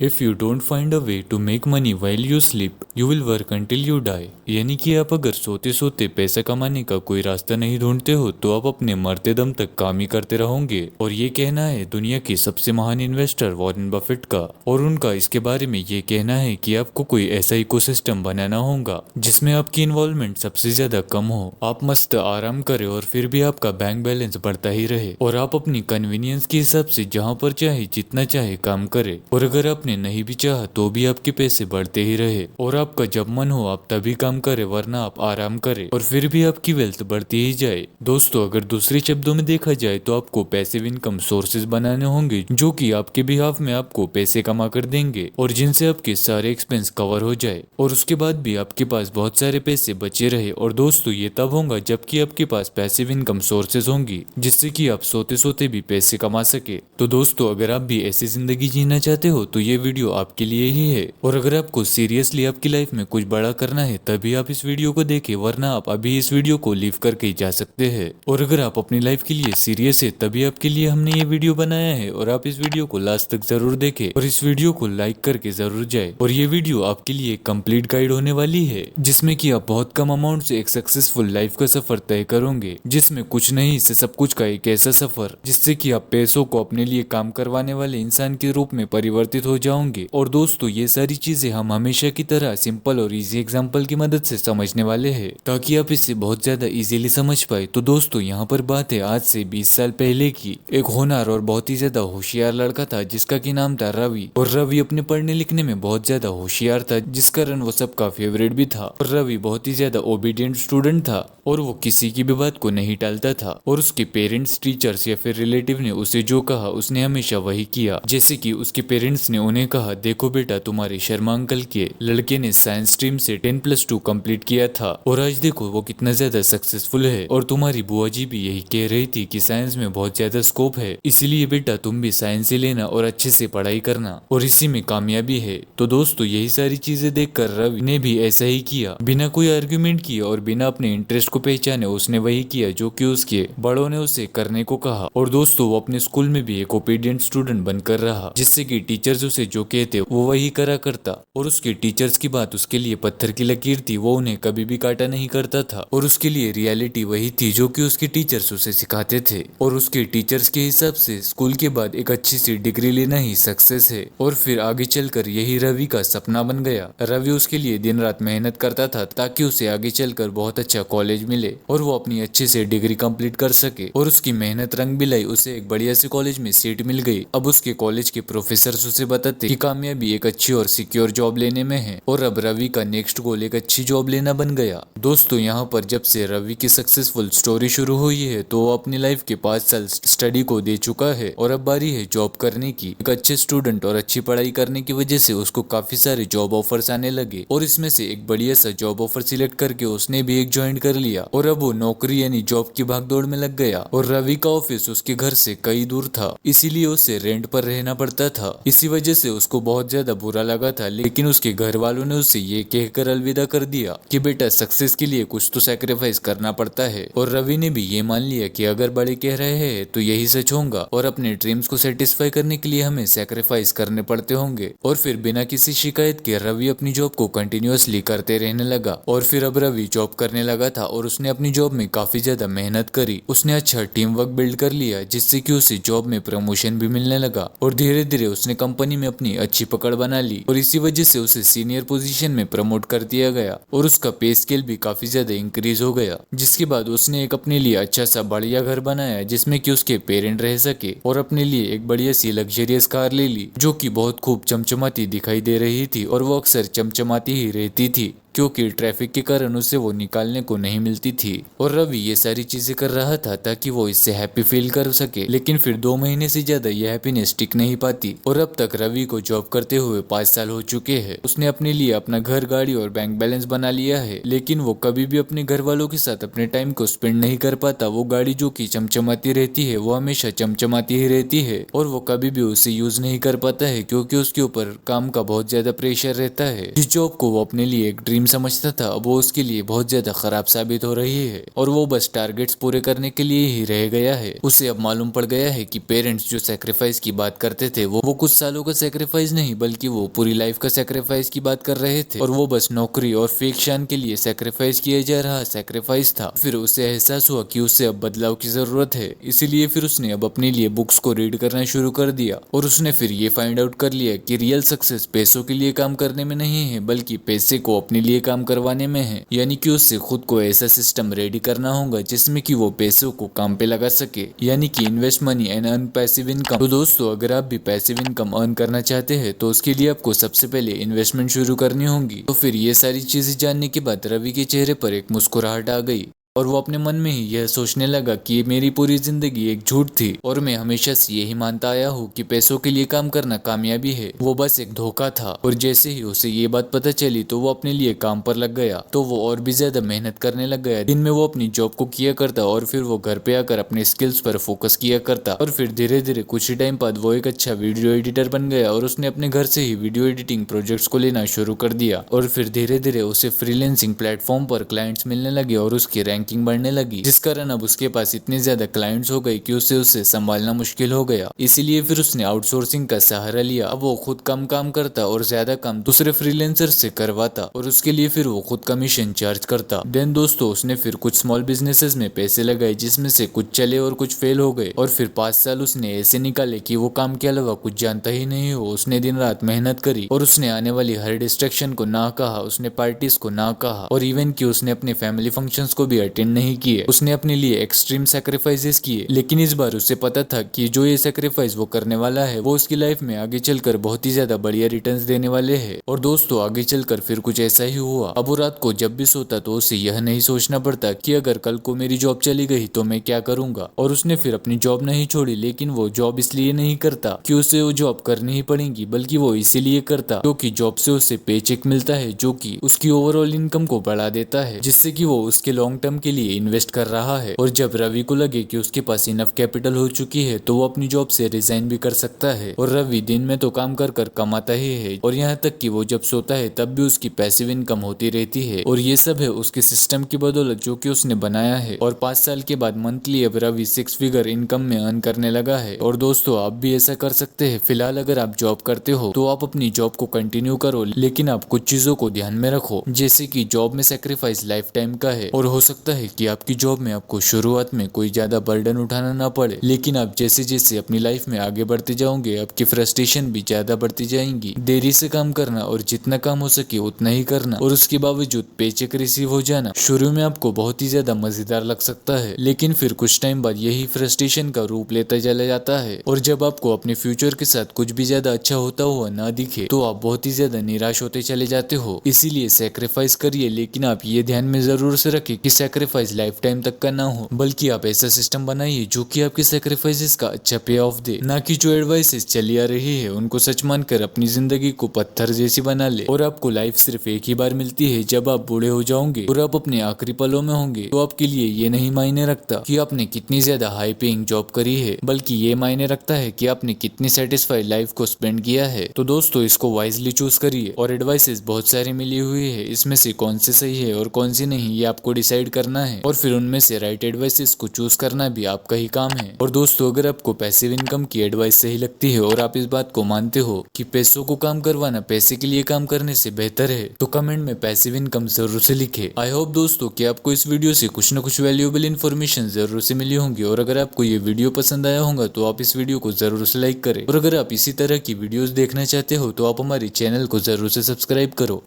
If you don't find a way to make money while you sleep you will work until you die. यानी कि आप अगर सोते सोते पैसा कमाने का कोई रास्ता नहीं ढूंढते हो तो आप अपने मरते दम तक काम ही करते रहोगे। और ये कहना है दुनिया की सबसे महान इन्वेस्टर वॉरेन बफेट का। और उनका इसके बारे में ये कहना है कि आपको कोई ऐसा इकोसिस्टम बनाना होगा जिसमें आपकी इन्वॉल्वमेंट सबसे ज्यादा कम हो, आप मस्त आराम करें और फिर भी आपका बैंक बैलेंस बढ़ता ही रहे, और आप अपनी कन्वीनियंस के हिसाब से जहां पर चाहे जितना चाहे काम करें, और अगर आपने नहीं भी चाहा तो भी आपके पैसे बढ़ते ही रहे, और आपका जब मन हो आप तभी काम करें वरना आप आराम करें और फिर भी आपकी वेल्थ बढ़ती ही जाए। दोस्तों, अगर दूसरे शब्दों में देखा जाए तो आपको पैसिव इनकम सोर्सेज बनाने होंगे जो कि आपके बिहाफ में आपको पैसे कमा कर देंगे और जिनसे आपके सारे एक्सपेंस कवर हो जाए और उसके बाद भी आपके पास बहुत सारे पैसे बचे रहे। और दोस्तों, ये तब होगा जबकि आपके पास पैसिव इनकम सोर्सेज होंगी जिससे कि आप सोते सोते भी पैसे कमा सके। तो दोस्तों, अगर आप भी ऐसी जिंदगी जीना चाहते हो तो ये वीडियो आपके लिए ही है। और अगर आपको सीरियसली आपकी लाइफ में कुछ बड़ा करना है तभी आप इस वीडियो को देखें, वरना आप अभी इस वीडियो को लीव करके जा सकते हैं। और अगर आप अपनी लाइफ के लिए सीरियस है तभी आपके लिए हमने ये वीडियो बनाया है, और आप इस वीडियो को लास्ट तक जरूर देखें और इस वीडियो को लाइक करके जरूर जाए। और ये वीडियो आपके लिए कंप्लीट गाइड होने वाली है जिसमें कि आप बहुत कम अमाउंट से एक सक्सेसफुल लाइफ का सफर तय करोगे, जिसमें कुछ नहीं से सब कुछ का एक ऐसा सफर जिससे कि आप पैसों को अपने लिए काम करवाने वाले इंसान के रूप में परिवर्तित हो जाओगे। और दोस्तों, ये सारी चीजें हम हमेशा की तरह सिंपल और इजी एग्जांपल की मदद से समझने वाले हैं ताकि आप इसे बहुत ज्यादा इजीली समझ पाए। तो दोस्तों, यहाँ पर बात है आज से 20 साल पहले की। एक होनहार और बहुत ही ज्यादा होशियार लड़का था जिसका की नाम था रवि। और रवि अपने पढ़ने लिखने में बहुत ज्यादा होशियार था जिस कारण वो सबका फेवरेट भी था। और रवि बहुत ही ज्यादा ओबीडियंट स्टूडेंट था और वो किसी की भी बात को नहीं टालता था। और उसके पेरेंट्स, टीचर्स या फिर रिलेटिव ने उसे जो कहा उसने हमेशा वही किया। जैसे कि उसके पेरेंट्स ने उन्हें कहा, देखो बेटा, तुम्हारे शर्मा अंकल के लड़के ने साइंस स्ट्रीम से 10+2 कंप्लीट किया था और आज देखो वो कितना ज्यादा सक्सेसफुल है। और तुम्हारी बुआ जी भी यही कह रही थी कि साइंस में बहुत ज्यादा स्कोप है, इसीलिए बेटा तुम भी साइंस ही लेना और अच्छे से पढ़ाई करना और इसी में कामयाबी है। तो दोस्तों, यही सारी चीजें देखकर रवि ने भी ऐसा ही किया। बिना कोई आर्ग्यूमेंट किए और बिना अपने इंटरेस्ट को पहचाने उसने वही किया जो कि उसके बड़ों ने उसे करने को कहा। और दोस्तों, वो अपने स्कूल में भी एक ओबीडियंट स्टूडेंट बनकर रहा जिससे कि टीचर्स उसे जो कहते वो वही करा करता। और उसके टीचर्स की बात उसके लिए पत्थर की लकीर थी, वो उन्हें कभी भी काटा नहीं करता था। और उसके लिए रियलिटी वही थी जो कि उसके टीचर्स उसे सिखाते थे। और उसके टीचर्स के हिसाब से स्कूल के बाद एक अच्छी सी डिग्री लेना ही सक्सेस है। और फिर आगे चलकर यही रवि का सपना बन गया। रवि उसके लिए दिन रात मेहनत करता था ताकि उसे आगे चलकर बहुत अच्छा कॉलेज मिले और वो अपनी अच्छे से डिग्री कंप्लीट कर सके। और उसकी मेहनत रंग भी लाई, उसे एक बढ़िया से कॉलेज में सीट मिल गई। अब उसके कॉलेज के प्रोफेसर उसे बताते कि कामयाबी एक अच्छी और सिक्योर जॉब लेने में है। और अब रवि का नेक्स्ट गोल एक अच्छी जॉब लेना बन गया। दोस्तों, यहाँ पर जब से रवि की सक्सेसफुल स्टोरी शुरू हुई है तो वो अपनी लाइफ के 5 साल स्टडी को दे चुका है और अब बारी है जॉब करने की। एक अच्छे स्टूडेंट और अच्छी पढ़ाई करने की वजह से उसको काफी सारे जॉब ऑफर्स आने लगे और इसमें से एक बढ़िया सा जॉब ऑफर सिलेक्ट करके उसने भी एक ज्वाइन कर लिया। और अब वो नौकरी यानी जॉब की भागदौड़ में लग गया। और रवि का ऑफिस उसके घर से कई दूर था, इसीलिए उसे रेंट पर रहना पड़ता था। इसी वजह से उसको बहुत ज्यादा बुरा लगा था, लेकिन उसके घर वालों ने उसे ये कहकर अलविदा कर दिया कि बेटा, सक्सेस के लिए कुछ तो सैक्रिफाइस करना पड़ता है। और रवि ने भी ये मान लिया कि अगर बड़े कह रहे हैं तो यही सच होगा और अपने ड्रीम्स को सेटिस्फाई करने के लिए हमें सैक्रिफाइस करने पड़ते होंगे। और फिर बिना किसी शिकायत के रवि अपनी जॉब को कंटिन्यूअसली करते रहने लगा। और फिर अब रवि जॉब करने लगा था और उसने अपनी जॉब में काफी ज्यादा मेहनत करी। उसने अच्छा टीम वर्क बिल्ड कर लिया जिससे कि उसे जॉब में प्रमोशन भी मिलने लगा और धीरे धीरे उसने कंपनी में अपनी अच्छी पकड़ बना ली। और इसी वजह से उसे सीनियर पोजीशन में प्रमोट कर दिया गया और उसका पे स्केल भी काफी ज्यादा इंक्रीज हो गया। जिसके बाद उसने एक अपने लिए अच्छा सा बढ़िया घर बनाया जिसमें कि उसके पेरेंट रह सके और अपने लिए एक बढ़िया सी लग्जरियस कार ले ली जो कि बहुत खूब चमचमाती दिखाई दे रही थी और वो अक्सर चमचमाती ही रहती थी क्योंकि ट्रैफिक के कारण उसे वो निकालने को नहीं मिलती थी। और रवि ये सारी चीजें कर रहा था ताकि वो इससे हैप्पी फील कर सके, लेकिन फिर 2 महीने से ज्यादा ये हैप्पीनेस टिक नहीं पाती। और अब तक रवि को जॉब करते हुए 5 साल हो चुके हैं। उसने अपने लिए अपना घर, गाड़ी और बैंक बैलेंस बना लिया है, लेकिन वो कभी भी अपने घर वालों के साथ अपने टाइम को स्पेंड नहीं कर पाता। वो गाड़ी जो कि चमचमाती रहती है वो हमेशा चमचमाती ही रहती है और वो कभी भी उसे यूज नहीं कर पाता है क्योंकि उसके ऊपर काम का बहुत ज्यादा प्रेशर रहता है। जिस जॉब को वो अपने लिए एक ड्रीम ड्रीम समझता था अब वो उसके लिए बहुत ज्यादा खराब साबित हो रही है और वो बस टारगेट्स पूरे करने के लिए ही रह गया है। उसे अब मालूम पड़ गया है कि पेरेंट्स जो सेक्रीफाइस की बात करते थे वो कुछ सालों का सेक्रीफाइस नहीं बल्कि वो पूरी लाइफ का सेक्रीफाइस की बात कर रहे थे और वो बस नौकरी और फेक शान के लिए सेक्रीफाइस किया जा रहा सेक्रीफाइस था। फिर उसे एहसास हुआ कि उसे अब बदलाव की जरूरत है, इसीलिए फिर उसने अब अपने लिए बुक्स को रीड करना शुरू कर दिया और उसने फिर ये फाइंड आउट कर लिया कि रियल सक्सेस पैसों के लिए काम करने में नहीं है बल्कि पैसे को अपने लिए काम करवाने में है। यानी कि उससे खुद को ऐसा सिस्टम रेडी करना होगा जिसमें कि वो पैसों को काम पे लगा सके, यानी कि invest money and earn passive income. तो दोस्तों अगर आप भी पैसिव इनकम अर्न करना चाहते हैं तो उसके लिए आपको सबसे पहले इन्वेस्टमेंट शुरू करनी होगी। तो फिर ये सारी चीजें जानने के बाद रवि के चेहरे पर एक मुस्कुराहट आ गई और वो अपने मन में ही यह सोचने लगा कि ये मेरी पूरी जिंदगी एक झूठ थी और मैं हमेशा से यही मानता आया हूँ कि पैसों के लिए काम करना कामयाबी है, वो बस एक धोखा था। और जैसे ही उसे ये बात पता चली तो वो अपने लिए काम पर लग गया। तो वो और भी ज्यादा मेहनत करने लग गया। दिन में वो अपनी जॉब को किया करता और फिर वो घर पे आकर अपने स्किल्स पर फोकस किया करता और फिर धीरे धीरे कुछ ही टाइम बाद वो एक अच्छा वीडियो एडिटर बन गया और उसने अपने घर से ही वीडियो एडिटिंग प्रोजेक्ट्स को लेना शुरू कर दिया और फिर धीरे धीरे उसे फ्रीलांसिंग प्लेटफॉर्म पर क्लाइंट्स मिलने लगे और उसकी रैंकिंग बढ़ने लगी, जिस कारण अब उसके पास इतने ज्यादा क्लाइंट्स हो गए कि उसे संभालना मुश्किल हो गया। इसीलिए फिर उसने आउटसोर्सिंग का सहारा लिया। अब वो खुद कम काम करता और ज्यादा काम दूसरे फ्रीलांसर से करवाता और उसके लिए फिर वो खुद कमीशन चार्ज करता। देन दोस्तों उसने फिर कुछ स्मॉल बिजनेसेस में पैसे लगाए जिसमें से कुछ चले और कुछ फेल हो गए और फिर 5 साल उसने ऐसे निकाले कि वो काम के अलावा कुछ जानता ही नहीं हो। उसने दिन रात मेहनत करी और उसने आने वाली हर डिस्ट्रैक्शन को ना कहा, उसने पार्टीज को ना कहा और इवन कि उसने अपने फैमिली फंक्शंस को भी अटेंड नहीं किए। उसने अपने लिए एक्सट्रीम सैक्रिफाइसेस किए, लेकिन इस बार उसे पता था कि जो ये सैक्रिफाइस वो करने वाला है वो उसकी लाइफ में आगे चलकर बहुत ही ज्यादा बढ़िया रिटर्न्स देने वाले हैं। और दोस्तों आगे चलकर फिर कुछ ऐसा ही हुआ। अब वो रात को जब भी सोता तो उसे यह नहीं सोचना पड़ता कि अगर कल को मेरी जॉब चली गई तो मैं क्या करूंगा। और उसने फिर अपनी जॉब नहीं छोड़ी, लेकिन वो जॉब इसलिए नहीं करता कि उसे वो जॉब करनी ही पड़ेगी, बल्कि वो इसीलिए करता क्योंकि जॉब से उसे पे चेक मिलता है जो कि उसकी ओवरऑल इनकम को बढ़ा देता है, जिससे कि वो उसके लॉन्ग टर्म के लिए इन्वेस्ट कर रहा है। और जब रवि को लगे कि उसके पास इनफ कैपिटल हो चुकी है तो वो अपनी जॉब से रिजाइन भी कर सकता है। और रवि दिन में तो काम कर कर कमाता ही है और यहाँ तक कि वो जब सोता है तब भी उसकी पैसिव इनकम होती रहती है। और ये सब है उसके सिस्टम की बदौलत जो कि उसने बनाया है। और 5 साल के बाद मंथली अब रवि 6 फिगर इनकम में अर्न करने लगा है। और दोस्तों आप भी ऐसा कर सकते हैं। फिलहाल अगर आप जॉब करते हो तो आप अपनी जॉब को कंटिन्यू करो, लेकिन आप कुछ चीजों को ध्यान में रखो, जैसे कि जॉब में सेक्रीफाइस लाइफ टाइम का है और हो सकता है कि आपकी जॉब में आपको शुरुआत में कोई ज्यादा बर्डन उठाना ना पड़े, लेकिन आप जैसे जैसे अपनी लाइफ में आगे बढ़ते जाओगे आपकी फ्रस्ट्रेशन भी ज्यादा बढ़ती जाएंगी। देरी से काम करना और जितना काम हो सके उतना ही करना और उसके बावजूद पेचेक रिसीव हो जाना शुरू में आपको बहुत ही ज्यादा मजेदार लग सकता है, लेकिन फिर कुछ टाइम बाद यही फ्रस्ट्रेशन का रूप लेता चला जाता है। और जब आपको अपने फ्यूचर के साथ कुछ भी ज्यादा अच्छा होता हुआ ना दिखे तो आप बहुत ही ज्यादा निराश होते चले जाते हो। इसीलिए सेक्रीफाइस करिए, लेकिन आप ये ध्यान में जरूर से रखें कि सेक्रीफाइस लाइफ टाइम तक का ना हो, बल्कि आप ऐसा सिस्टम बनाइए जो कि आपके सेक्रीफाइसेस का अच्छा पे ऑफ दे, ना कि जो एडवाइसेस चली आ रही है उनको सच मानकर अपनी जिंदगी को पत्थर जैसी बना ले। और आपको लाइफ सिर्फ एक ही बार मिलती है, जब आप बूढ़े हो जाओगे और आप अपने आखिरी पलों में होंगे तो आपके लिए ये नहीं मायने रखता कि आपने कितनी ज्यादा हाई पेइंग जॉब करी है, बल्कि ये मायने रखता है कि आपने कितनी सेटिस्फाइड लाइफ को स्पेंड किया है। तो दोस्तों इसको वाइजली चूज करिए। और एडवाइसेस बहुत सारी मिली हुई है, इसमें से कौन सी सही है और कौन सी नहीं ये आपको डिसाइड करना है और फिर उनमें से राइट एडवाइसेस को चूज करना भी आपका ही काम है। और दोस्तों अगर आपको पैसिव इनकम की एडवाइस सही लगती है और आप इस बात को मानते हो कि पैसों को काम करवाना पैसे के लिए काम करने से बेहतर है तो कमेंट में पैसिव इनकम जरूर से लिखे। आई होप दोस्तों कि आपको इस वीडियो से कुछ न कुछ वैल्यूएबल इन्फॉर्मेशन जरूर से मिली होंगी। और अगर आपको ये वीडियो पसंद आया होगा तो आप इस वीडियो को जरूर से लाइक करें। और अगर आप इसी तरह की वीडियोस देखना चाहते हो तो आप हमारे चैनल को जरूर से सब्सक्राइब करो।